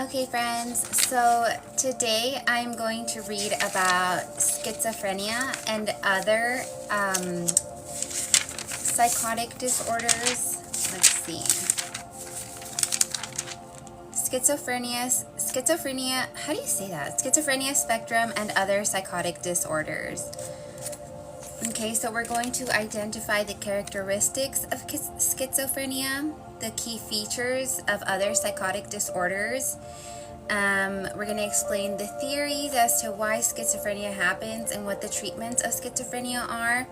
Okay, friends, so today I'm going to read about schizophrenia and other psychotic disorders. Let's see. Schizophrenia, how do you say that? Schizophrenia spectrum and other psychotic disorders. Okay, so we're going to identify the characteristics of schizophrenia, the key features of other psychotic disorders. We're going to explain the theories as to why schizophrenia happens and what the treatments of schizophrenia are.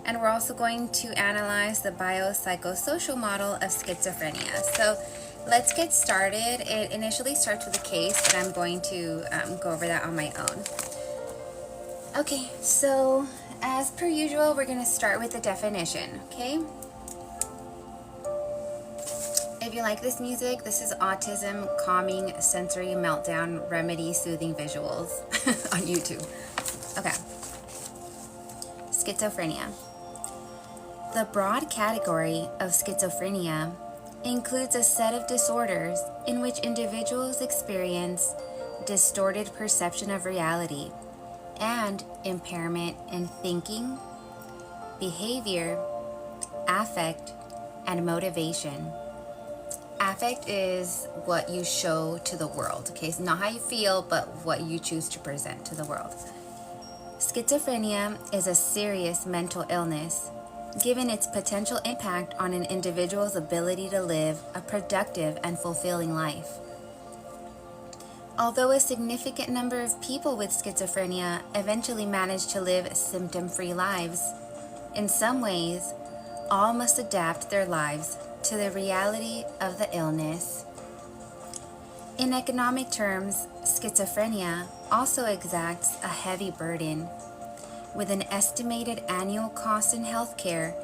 And we're also going to analyze the biopsychosocial model of schizophrenia. So let's get started. It initially starts with a case, but I'm going to go over that on my own. Okay, so as per usual, we're going to start with the definition, okay? If you like this music, this is Autism Calming Sensory Meltdown Remedy Soothing Visuals on YouTube. Okay. Schizophrenia. The broad category of schizophrenia includes a set of disorders in which individuals experience distorted perception of reality and impairment in thinking, behavior, affect, and motivation. Affect is what you show to the world, okay? It's not how you feel, but what you choose to present to the world. Schizophrenia is a serious mental illness, given its potential impact on an individual's ability to live a productive and fulfilling life. Although a significant number of people with schizophrenia eventually manage to live symptom-free lives, in some ways, all must adapt their lives to the reality of the illness. In economic terms, schizophrenia also exacts a heavy burden, with an estimated annual cost in healthcare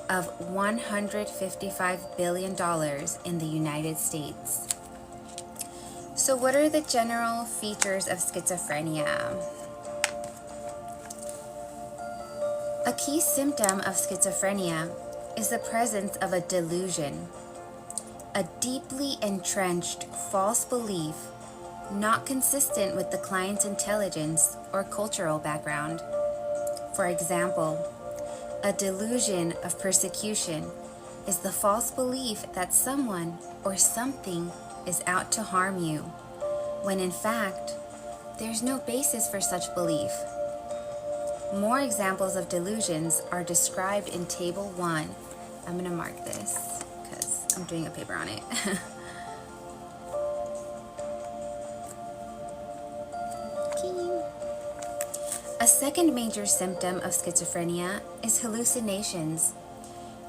of $155 billion in the United States. So what are the general features of schizophrenia? A key symptom of schizophrenia is the presence of a delusion, a deeply entrenched false belief not consistent with the client's intelligence or cultural background. For example, a delusion of persecution is the false belief that someone or something is out to harm you, when in fact, there's no basis for such belief. More examples of delusions are described in Table 1. I'm going to mark this because I'm doing a paper on it. Okay. A second major symptom of schizophrenia is hallucinations,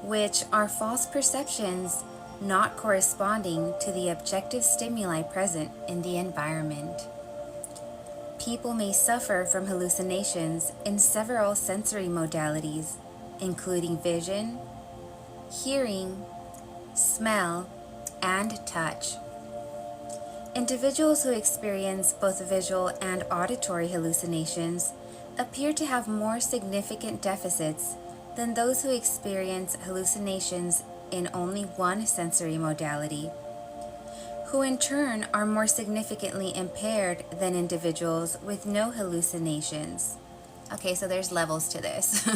which are false perceptions not corresponding to the objective stimuli present in the environment. People may suffer from hallucinations in several sensory modalities, including vision, hearing, smell, and touch. Individuals who experience both visual and auditory hallucinations appear to have more significant deficits than those who experience hallucinations in only one sensory modality, who in turn are more significantly impaired than individuals with no hallucinations. Okay, so there's levels to this.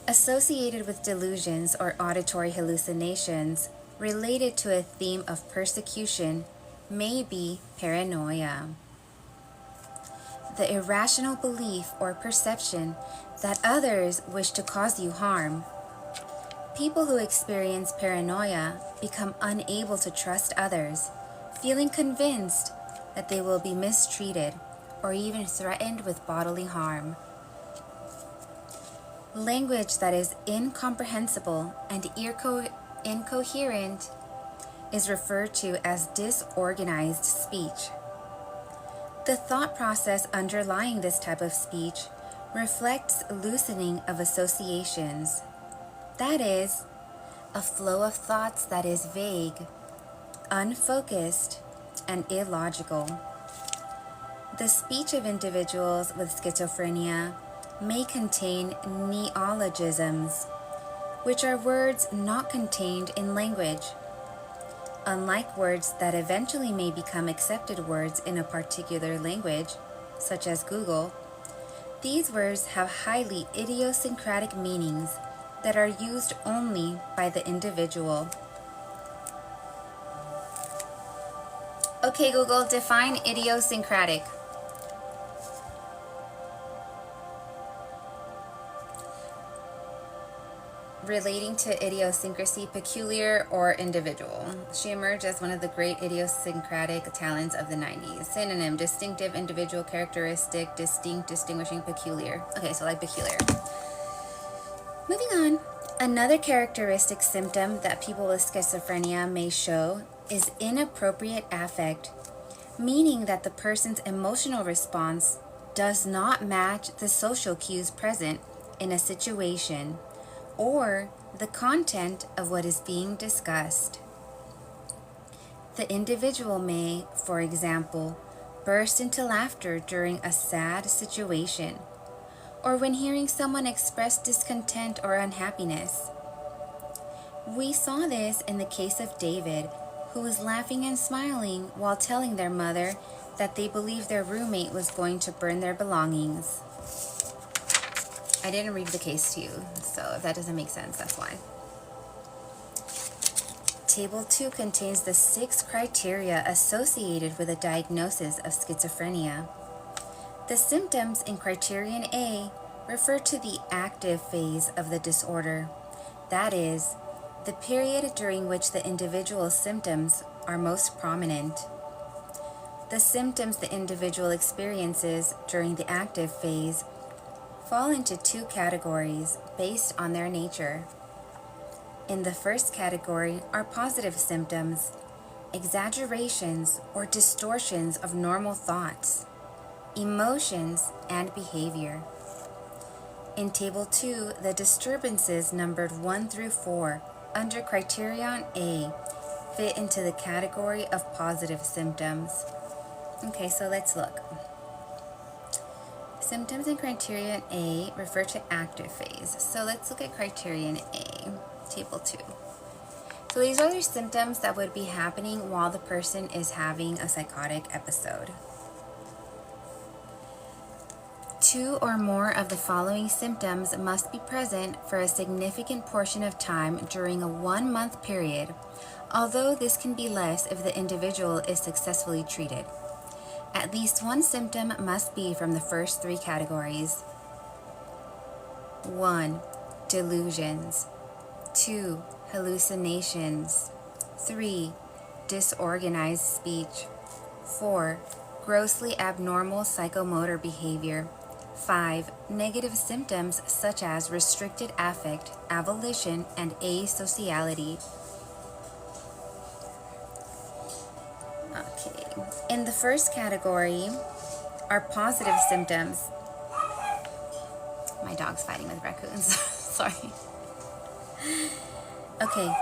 Associated with delusions or auditory hallucinations related to a theme of persecution may be paranoia, the irrational belief or perception that others wish to cause you harm. People who experience paranoia become unable to trust others, feeling convinced that they will be mistreated or even threatened with bodily harm. Language that is incomprehensible and incoherent is referred to as disorganized speech. The thought process underlying this type of speech reflects loosening of associations. That is, a flow of thoughts that is vague, unfocused, and illogical. The speech of individuals with schizophrenia may contain neologisms, which are words not contained in language. Unlike words that eventually may become accepted words in a particular language, such as Google, these words have highly idiosyncratic meanings that are used only by the individual. Okay, Google, define idiosyncratic. Relating to idiosyncrasy, peculiar, or individual. She emerged as one of the great idiosyncratic talents of the 90s. Synonym, distinctive, individual, characteristic, distinct, distinguishing, peculiar. Okay, so like peculiar. Moving on. Another characteristic symptom that people with schizophrenia may show is inappropriate affect, meaning that the person's emotional response does not match the social cues present in a situation or the content of what is being discussed. The individual may, for example, burst into laughter during a sad situation, or when hearing someone express discontent or unhappiness. We saw this in the case of David, who was laughing and smiling while telling their mother that they believed their roommate was going to burn their belongings. I didn't read the case to you, so if that doesn't make sense, that's why. Table 2 contains the 6 criteria associated with a diagnosis of schizophrenia. The symptoms in Criterion A refer to the active phase of the disorder, that is, the period during which the individual's symptoms are most prominent. The symptoms the individual experiences during the active phase fall into 2 categories based on their nature. In the first category are positive symptoms, exaggerations or distortions of normal thoughts, emotions, and behavior. In Table 2, the disturbances numbered 1 through 4 under Criterion A fit into the category of positive symptoms. Okay, so let's look. Symptoms in Criterion A refer to active phase. So let's look at Criterion A, Table 2. So these are the symptoms that would be happening while the person is having a psychotic episode. 2 or more of the following symptoms must be present for a significant portion of time during a 1-month period, although this can be less if the individual is successfully treated. At least one symptom must be from the first 3 categories. 1. Delusions. 2. Hallucinations. 3. Disorganized speech. 4. Grossly abnormal psychomotor behavior. 5. Negative symptoms such as restricted affect, avolition, and asociality. Okay. In the first category are positive symptoms. My dog's fighting with raccoons. Sorry. Okay.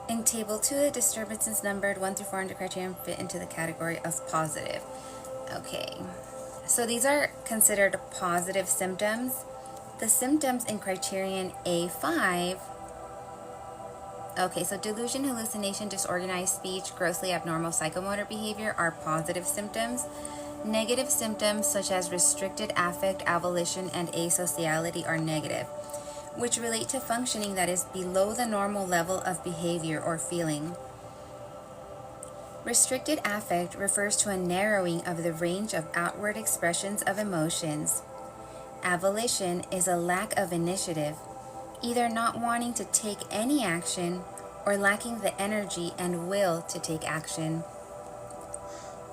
In Table 2, the disturbances numbered 1 through 4 under Criterion fit into the category of positive. Okay. So these are considered positive symptoms. The symptoms in Criterion A5. Okay, so delusion, hallucination, disorganized speech, grossly abnormal psychomotor behavior are positive symptoms. Negative symptoms such as restricted affect, avolition, and asociality are negative, which relate to functioning that is below the normal level of behavior or feeling. Restricted affect refers to a narrowing of the range of outward expressions of emotions. Avolition is a lack of initiative, either not wanting to take any action or lacking the energy and will to take action.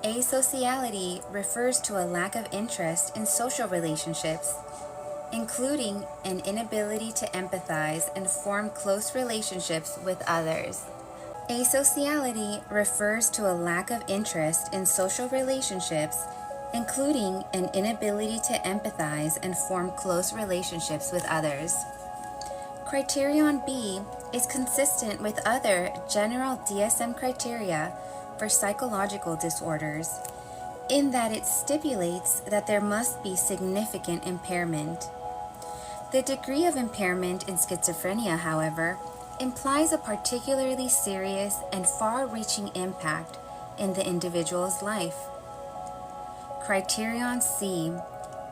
Asociality refers to a lack of interest in social relationships, including an inability to empathize and form close relationships with others. Asociality refers to a lack of interest in social relationships, including an inability to empathize and form close relationships with others. Criterion B is consistent with other general DSM criteria for psychological disorders, in that it stipulates that there must be significant impairment. The degree of impairment in schizophrenia, however, implies a particularly serious and far-reaching impact in the individual's life. Criterion C,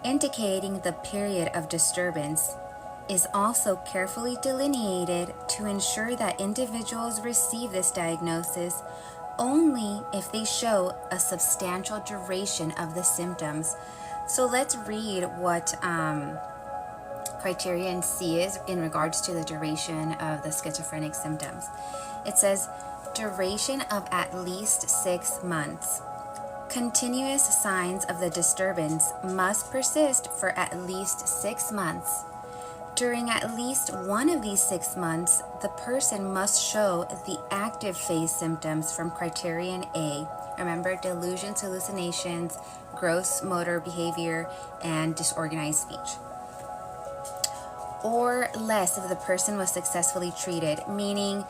indicating the period of disturbance, is also carefully delineated to ensure that individuals receive this diagnosis only if they show a substantial duration of the symptoms. So let's read what criterion C is in regards to the duration of the schizophrenic symptoms. It says, duration of at least 6 months. Continuous signs of the disturbance must persist for at least 6 months. During at least one of these 6 months, the person must show the active phase symptoms from criterion A. Remember, delusions, hallucinations, gross motor behavior, and disorganized speech. Or less if the person was successfully treated, meaning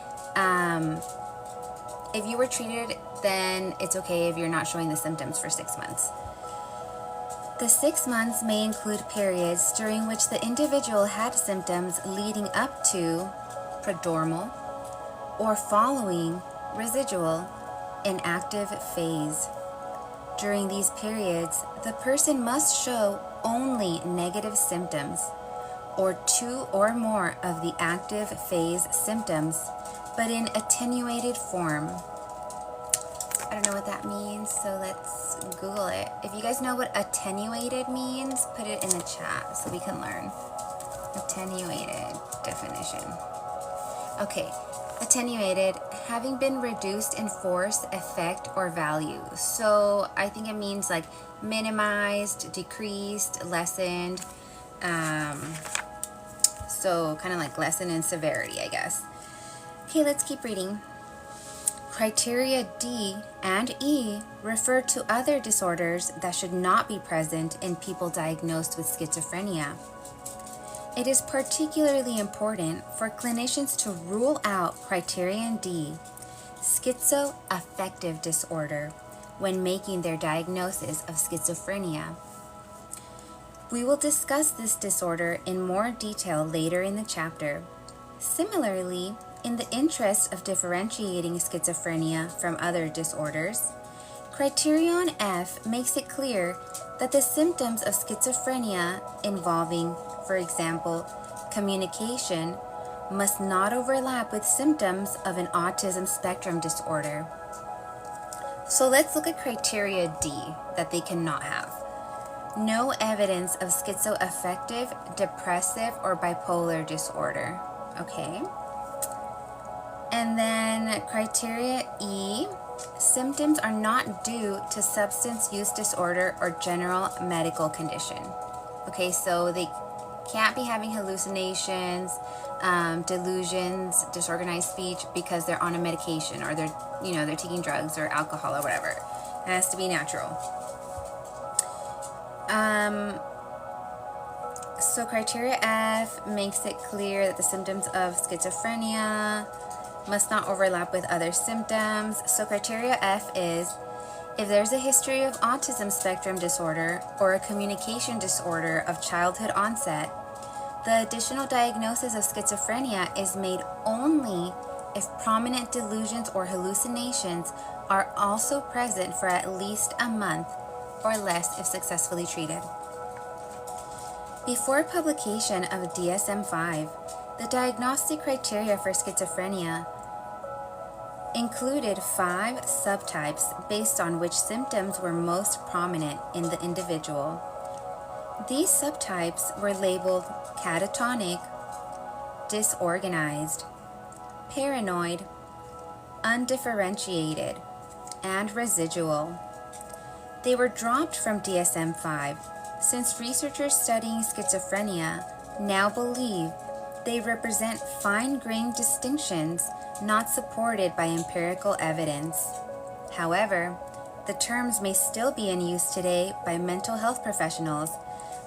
if you were treated, then it's okay if you're not showing the symptoms for 6 months. The 6 months may include periods during which the individual had symptoms leading up to prodromal or following residual inactive phase. During these periods, the person must show only negative symptoms or 2 or more of the active phase symptoms, but in attenuated form. I don't know what that means, so let's Google it. If you guys know what attenuated means, put it in the chat so we can learn. Attenuated definition. Okay, attenuated, having been reduced in force, effect, or value. So I think it means like minimized, decreased, lessened. So kind of like lessened in severity, I guess. Okay, let's keep reading. Criteria D and E refer to other disorders that should not be present in people diagnosed with schizophrenia. It is particularly important for clinicians to rule out criterion D, schizoaffective disorder, when making their diagnosis of schizophrenia. We will discuss this disorder in more detail later in the chapter. Similarly, in the interest of differentiating schizophrenia from other disorders, criterion F makes it clear that the symptoms of schizophrenia involving, for example, communication, must not overlap with symptoms of an autism spectrum disorder. So let's look at criteria D that they cannot have. No evidence of schizoaffective, depressive, or bipolar disorder. Okay. And then criteria E, symptoms are not due to substance use disorder or general medical condition. Okay, so they can't be having hallucinations, delusions, disorganized speech because they're on a medication or they're taking drugs or alcohol or whatever. It has to be natural. So criteria F makes it clear that the symptoms of schizophrenia must not overlap with other symptoms. So criteria F is, if there's a history of autism spectrum disorder or a communication disorder of childhood onset, the additional diagnosis of schizophrenia is made only if prominent delusions or hallucinations are also present for at least a month or less if successfully treated. Before publication of DSM-5, the diagnostic criteria for schizophrenia included 5 subtypes based on which symptoms were most prominent in the individual. These subtypes were labeled catatonic, disorganized, paranoid, undifferentiated, and residual. They were dropped from DSM-5 since researchers studying schizophrenia now believe they represent fine-grained distinctions not supported by empirical evidence. However, the terms may still be in use today by mental health professionals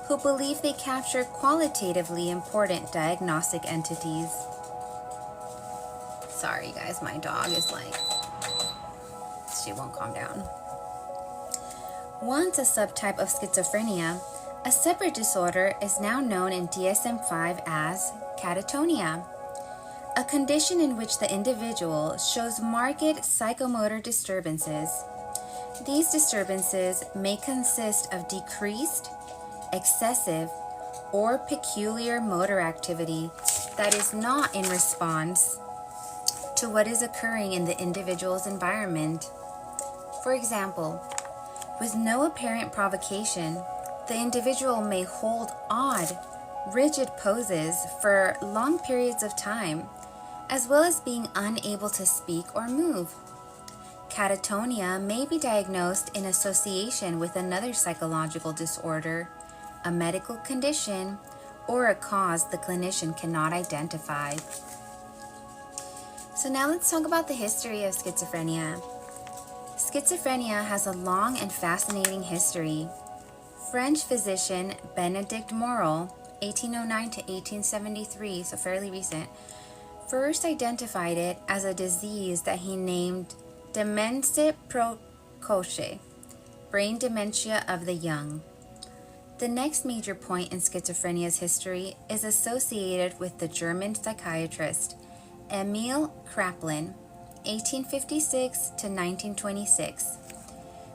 who believe they capture qualitatively important diagnostic entities. Sorry guys, my dog is like, she won't calm down. Once a subtype of schizophrenia, a separate disorder is now known in DSM-5 as catatonia. a condition in which the individual shows marked psychomotor disturbances. These disturbances may consist of decreased, excessive, or peculiar motor activity that is not in response to what is occurring in the individual's environment. For example, with no apparent provocation, the individual may hold odd, rigid poses for long periods of time, as well as being unable to speak or move. Catatonia may be diagnosed in association with another psychological disorder, a medical condition, or a cause the clinician cannot identify. So now let's talk about the history of schizophrenia. Schizophrenia has a long and fascinating history. French physician Benedict Morel, 1809 to 1873, so fairly recent, first identified it as a disease that he named Demence Précoce, brain dementia of the young. The next major point in schizophrenia's history is associated with the German psychiatrist Emil Kraepelin, 1856 to 1926,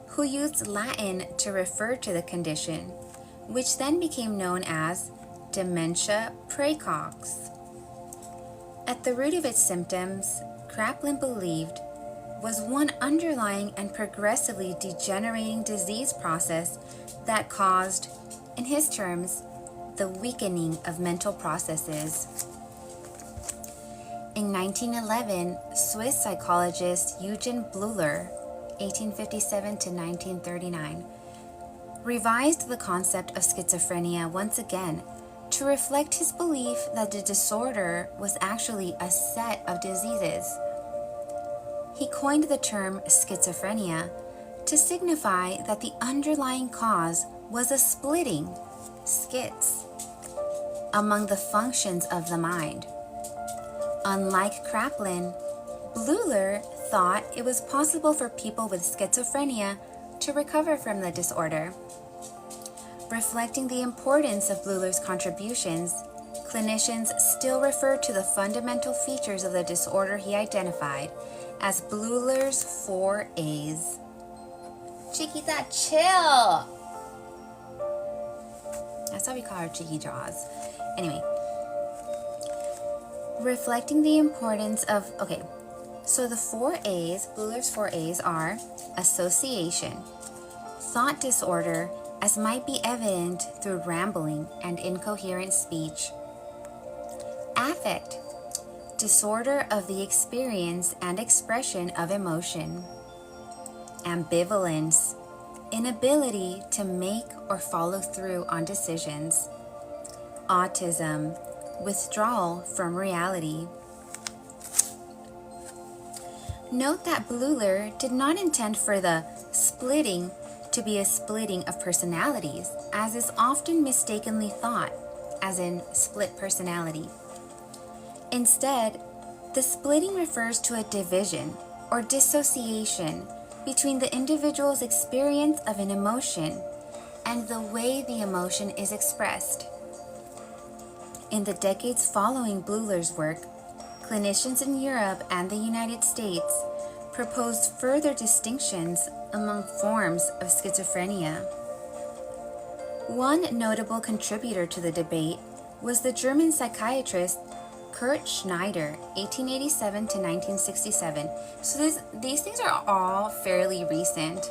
who used Latin to refer to the condition, which then became known as dementia praecox. At the root of its symptoms, Kraepelin believed was one underlying and progressively degenerating disease process that caused, in his terms, the weakening of mental processes. In 1911, Swiss psychologist Eugen Bleuler, 1857 to 1939, revised the concept of schizophrenia once again to reflect his belief that the disorder was actually a set of diseases. He coined the term schizophrenia to signify that the underlying cause was a splitting, schiz, among the functions of the mind. Unlike Kraepelin, Bleuler thought it was possible for people with schizophrenia to recover from the disorder. Reflecting the importance of Bleuler's contributions, clinicians still refer to the fundamental features of the disorder he identified as Bleuler's 4 A's. Chiquita, chill! That's how we call her Chiqui Jaws. Anyway, reflecting the importance of, so the 4 A's, Bleuler's 4 A's are association, thought disorder, as might be evident through rambling and incoherent speech. Affect, disorder of the experience and expression of emotion. Ambivalence, inability to make or follow through on decisions. Autism, withdrawal from reality. Note that Bleuler did not intend for the splitting to be a splitting of personalities, as is often mistakenly thought, as in split personality. Instead, the splitting refers to a division or dissociation between the individual's experience of an emotion and the way the emotion is expressed. In the decades following Bleuler's work, clinicians in Europe and the United States proposed further distinctions among forms of schizophrenia. One notable contributor to the debate was the German psychiatrist Kurt Schneider, 1887 to 1967. So these things are all fairly recent.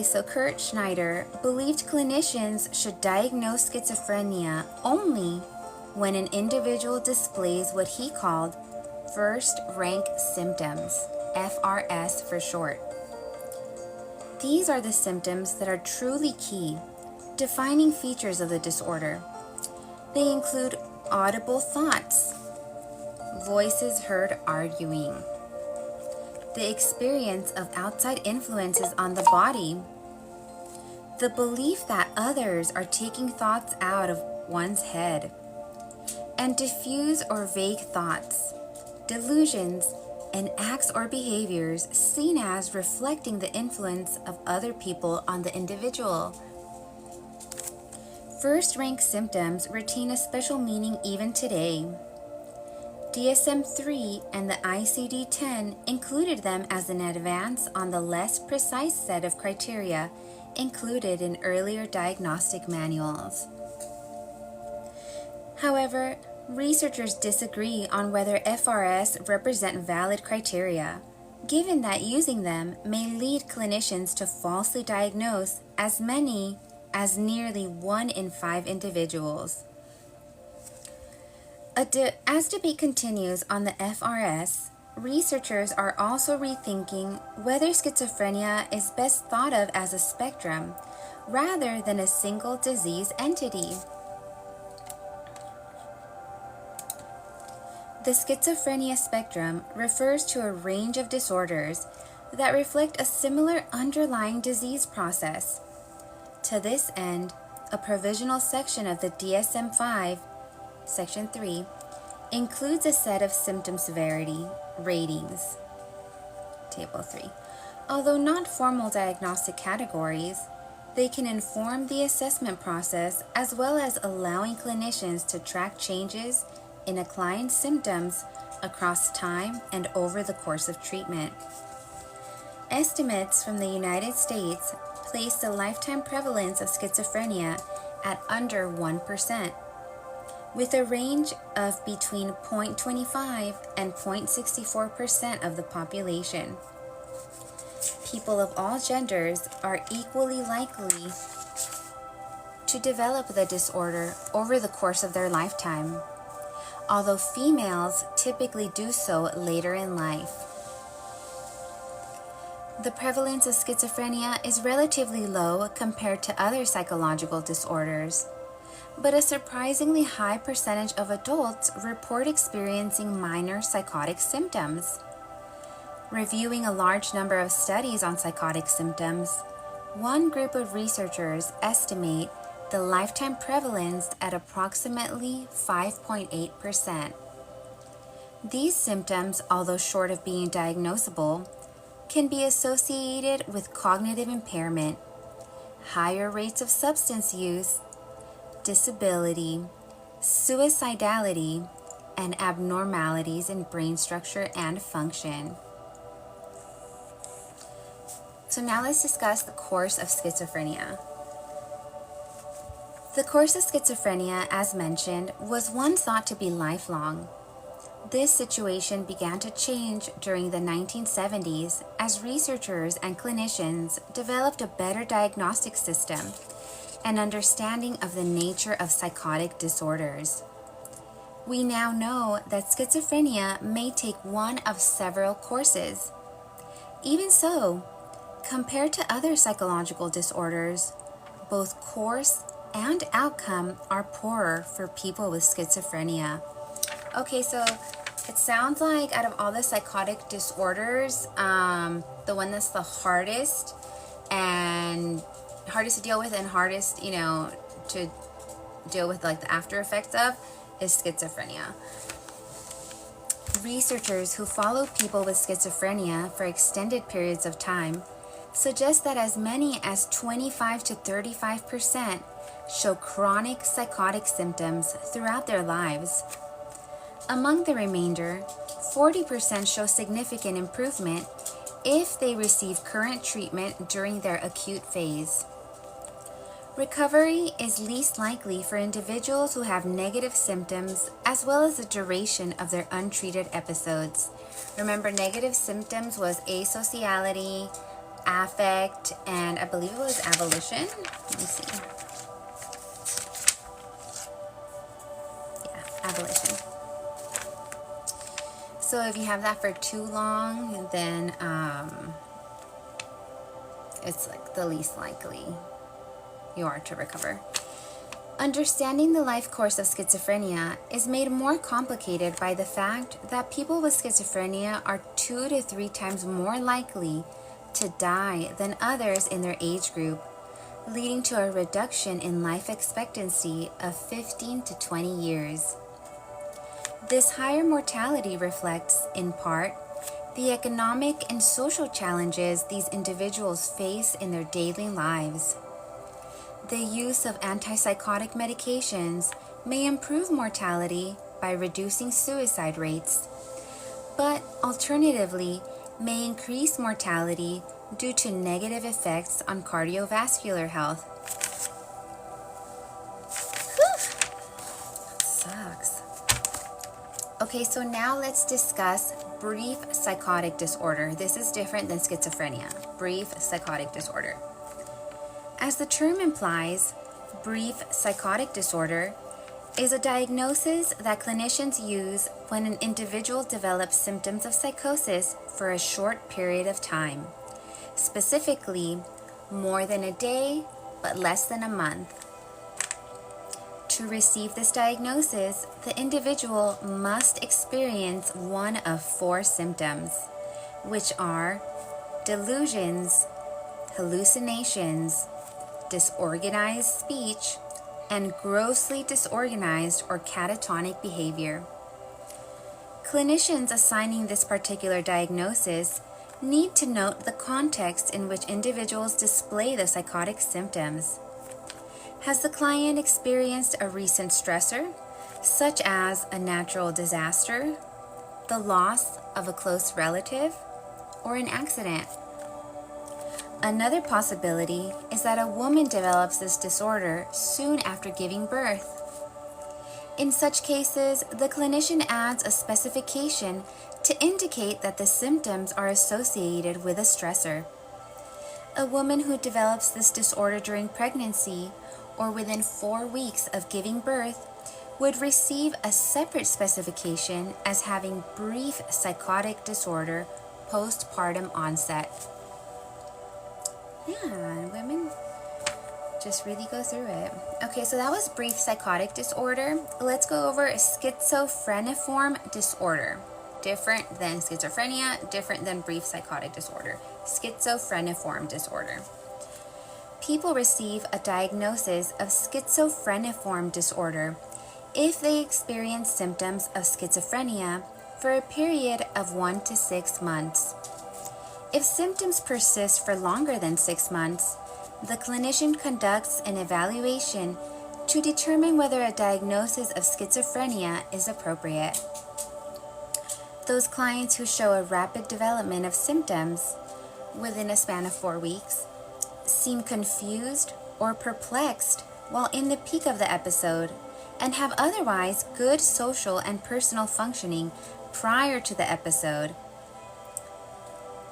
So Kurt Schneider believed clinicians should diagnose schizophrenia only when an individual displays what he called first-rank symptoms, FRS for short. These are the symptoms that are truly key, defining features of the disorder. They include audible thoughts, voices heard arguing, the experience of outside influences on the body, the belief that others are taking thoughts out of one's head, and diffuse or vague thoughts, delusions, and acts or behaviors seen as reflecting the influence of other people on the individual. First-rank symptoms retain a special meaning even today. DSM-3 and the ICD-10 included them as an advance on the less precise set of criteria included in earlier diagnostic manuals. However, researchers disagree on whether FRS represent valid criteria, given that using them may lead clinicians to falsely diagnose as many as nearly 1 in 5 individuals. As debate continues on the FRS, researchers are also rethinking whether schizophrenia is best thought of as a spectrum rather than a single disease entity. The schizophrenia spectrum refers to a range of disorders that reflect a similar underlying disease process. To this end, a provisional section of the DSM-5, Section 3, includes a set of symptom severity ratings, Table 3. Although not formal diagnostic categories, they can inform the assessment process as well as allowing clinicians to track changes in a client's symptoms across time and over the course of treatment. Estimates from the United States place the lifetime prevalence of schizophrenia at under 1%, with a range of between 0.25 and 0.64% of the population. People of all genders are equally likely to develop the disorder over the course of their lifetime, although females typically do so later in life. The prevalence of schizophrenia is relatively low compared to other psychological disorders, but a surprisingly high percentage of adults report experiencing minor psychotic symptoms. Reviewing a large number of studies on psychotic symptoms, one group of researchers estimate the lifetime prevalence at approximately 5.8%. These symptoms, although short of being diagnosable, can be associated with cognitive impairment, higher rates of substance use, disability, suicidality, and abnormalities in brain structure and function. So now let's discuss the course of schizophrenia. The course of schizophrenia, as mentioned, was once thought to be lifelong. This situation began to change during the 1970s as researchers and clinicians developed a better diagnostic system and understanding of the nature of psychotic disorders. We now know that schizophrenia may take one of several courses. Even so, compared to other psychological disorders, both course and outcome are poorer for people with schizophrenia. Okay, so it sounds like out of all the psychotic disorders, the one that's the hardest to deal with and hardest, to deal with like the after effects of is schizophrenia. Researchers who follow people with schizophrenia for extended periods of time suggest that as many as 25 to 35% show chronic psychotic symptoms throughout their lives. Among the remainder, 40% show significant improvement if they receive current treatment during their acute phase. Recovery is least likely for individuals who have negative symptoms as well as the duration of their untreated episodes. Remember, negative symptoms was asociality, affect, and I believe it was avolition. Let me see. Yeah, avolition. So if you have that for too long, then it's like the least likely you are to recover. Understanding the life course of schizophrenia is made more complicated by the fact that people with schizophrenia are 2 to 3 times more likely to die than others in their age group, leading to a reduction in life expectancy of 15 to 20 years. This higher mortality reflects, in part, the economic and social challenges these individuals face in their daily lives. the use of antipsychotic medications may improve mortality by reducing suicide rates, but alternatively may increase mortality due to negative effects on cardiovascular health. Whew. Sucks. Okay, so now let's discuss brief psychotic disorder. This is different than schizophrenia. Brief psychotic disorder. As the term implies, brief psychotic disorder is a diagnosis that clinicians use when an individual develops symptoms of psychosis for a short period of time, specifically more than a day but less than a month. To receive this diagnosis, the individual must experience one of 4 symptoms, which are delusions, hallucinations, disorganized speech, and grossly disorganized or catatonic behavior. Clinicians assigning this particular diagnosis need to note the context in which individuals display the psychotic symptoms. Has the client experienced a recent stressor, such as a natural disaster, the loss of a close relative, or an accident? Another possibility is that a woman develops this disorder soon after giving birth. In such cases, the clinician adds a specification to indicate that the symptoms are associated with a stressor. A woman who develops this disorder during pregnancy or within 4 weeks of giving birth would receive a separate specification as having brief psychotic disorder postpartum onset. Yeah, women just really go through it. Okay, so that was brief psychotic disorder. Let's go over schizophreniform disorder. Different than schizophrenia, different than brief psychotic disorder. Schizophreniform disorder. People receive a diagnosis of schizophreniform disorder if they experience symptoms of schizophrenia for a period of 1 to 6 months. If symptoms persist for longer than 6 months, the clinician conducts an evaluation to determine whether a diagnosis of schizophrenia is appropriate. Those clients who show a rapid development of symptoms within a span of 4 weeks seem confused or perplexed while in the peak of the episode and have otherwise good social and personal functioning prior to the episode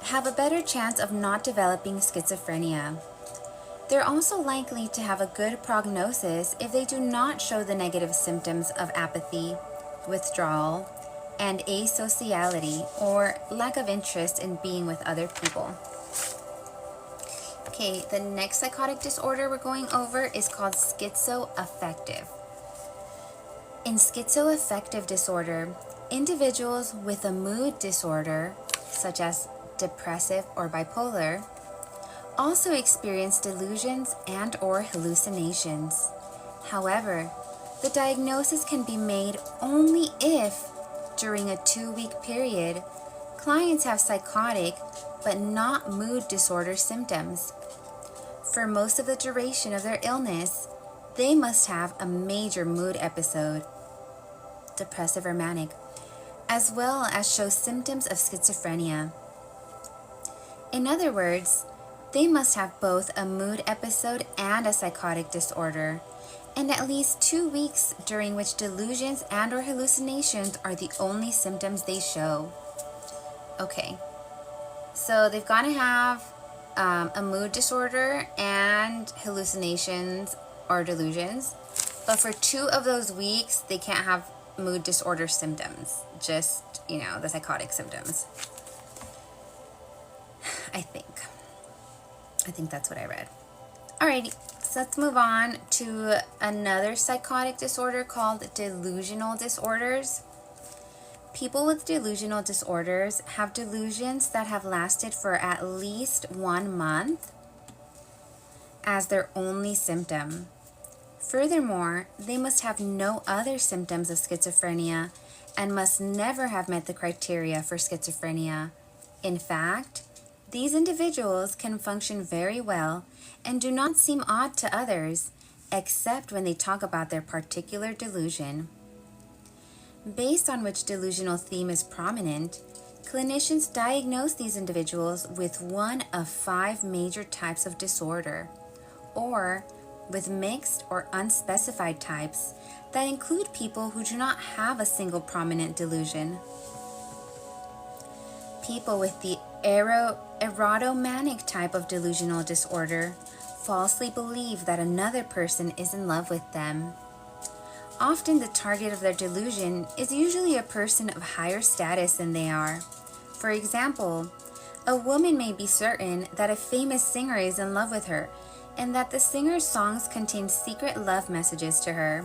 have a better chance of not developing schizophrenia. They're also likely to have a good prognosis if they do not show the negative symptoms of apathy, withdrawal, and asociality, or lack of interest in being with other people. Okay, the next psychotic disorder we're going over is called schizoaffective. In schizoaffective disorder, individuals with a mood disorder, such as depressive or bipolar, also experience delusions and or hallucinations. However, the diagnosis can be made only if, during a 2-week period, clients have psychotic but not mood disorder symptoms. For most of the duration of their illness, they must have a major mood episode, depressive or manic, as well as show symptoms of schizophrenia. In other words, they must have both a mood episode and a psychotic disorder, and at least 2 weeks during which delusions and or hallucinations are the only symptoms they show. Okay, so they've got to have a mood disorder and hallucinations or delusions, but for 2 of those weeks, they can't have mood disorder symptoms, just, the psychotic symptoms. I think that's what I read. Alrighty, so let's move on to another psychotic disorder called delusional disorders. People with delusional disorders have delusions that have lasted for at least 1 month as their only symptom. Furthermore, they must have no other symptoms of schizophrenia and must never have met the criteria for schizophrenia. In fact, These individuals can function very well and do not seem odd to others, except when they talk about their particular delusion. Based on which delusional theme is prominent, clinicians diagnose these individuals with one of 5 major types of disorder, or with mixed or unspecified types that include people who do not have a single prominent delusion. People with the erotomanic type of delusional disorder falsely believe that another person is in love with them. Often the target of their delusion is usually a person of higher status than they are. For example, a woman may be certain that a famous singer is in love with her and that the singer's songs contain secret love messages to her.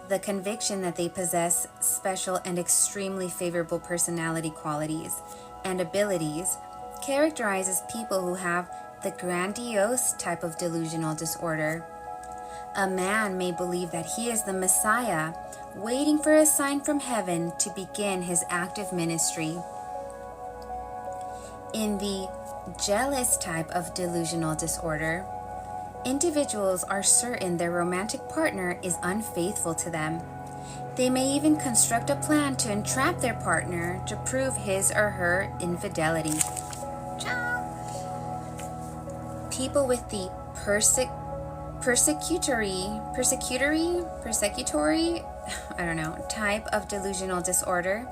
The conviction that they possess special and extremely favorable personality qualities and abilities characterizes people who have the grandiose type of delusional disorder. A man may believe that he is the Messiah, waiting for a sign from heaven to begin his active ministry. In the jealous type of delusional disorder, individuals are certain their romantic partner is unfaithful to them. They may even construct a plan to entrap their partner to prove his or her infidelity. People with the persecutory type of delusional disorder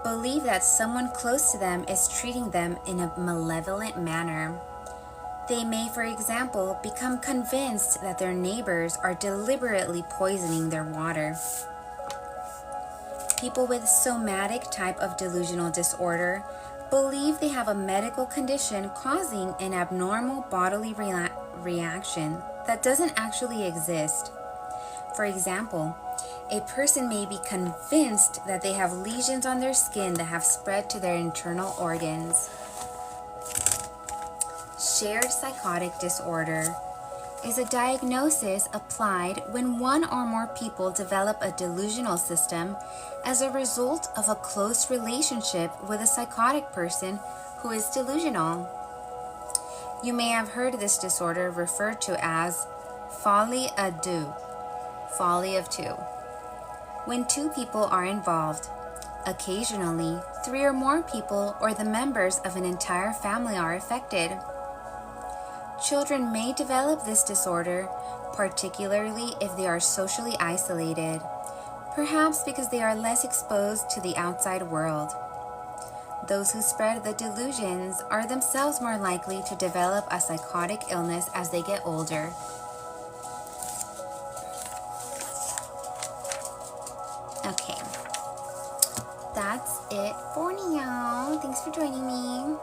believe that someone close to them is treating them in a malevolent manner. They may, for example, become convinced that their neighbors are deliberately poisoning their water. People with somatic type of delusional disorder believe they have a medical condition causing an abnormal bodily reaction that doesn't actually exist. For example, a person may be convinced that they have lesions on their skin that have spread to their internal organs. Shared psychotic disorder is a diagnosis applied when one or more people develop a delusional system as a result of a close relationship with a psychotic person who is delusional. You may have heard this disorder referred to as folie à deux, folly of two. When 2 people are involved, occasionally 3 or more people or the members of an entire family are affected. Children may develop this disorder, particularly if they are socially isolated, perhaps because they are less exposed to the outside world. Those who spread the delusions are themselves more likely to develop a psychotic illness as they get older. Okay, that's it for now. Thanks for joining me.